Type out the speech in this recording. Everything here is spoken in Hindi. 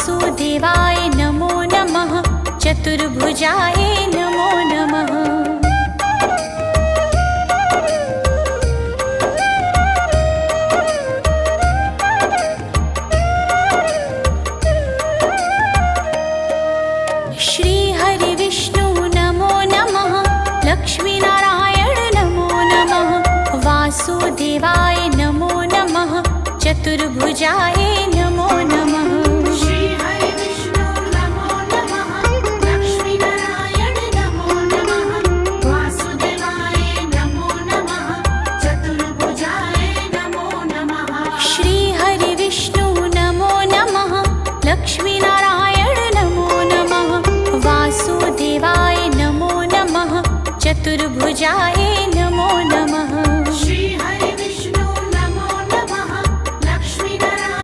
वासुदेवाय नमो नमः। चतुर्भुजाय नमो नमः। श्री हरि विष्णु नमो नमः। लक्ष्मीनारायण नमो नमः। वासुदेवाय नमो नमः। चतुर्भुजाय नमो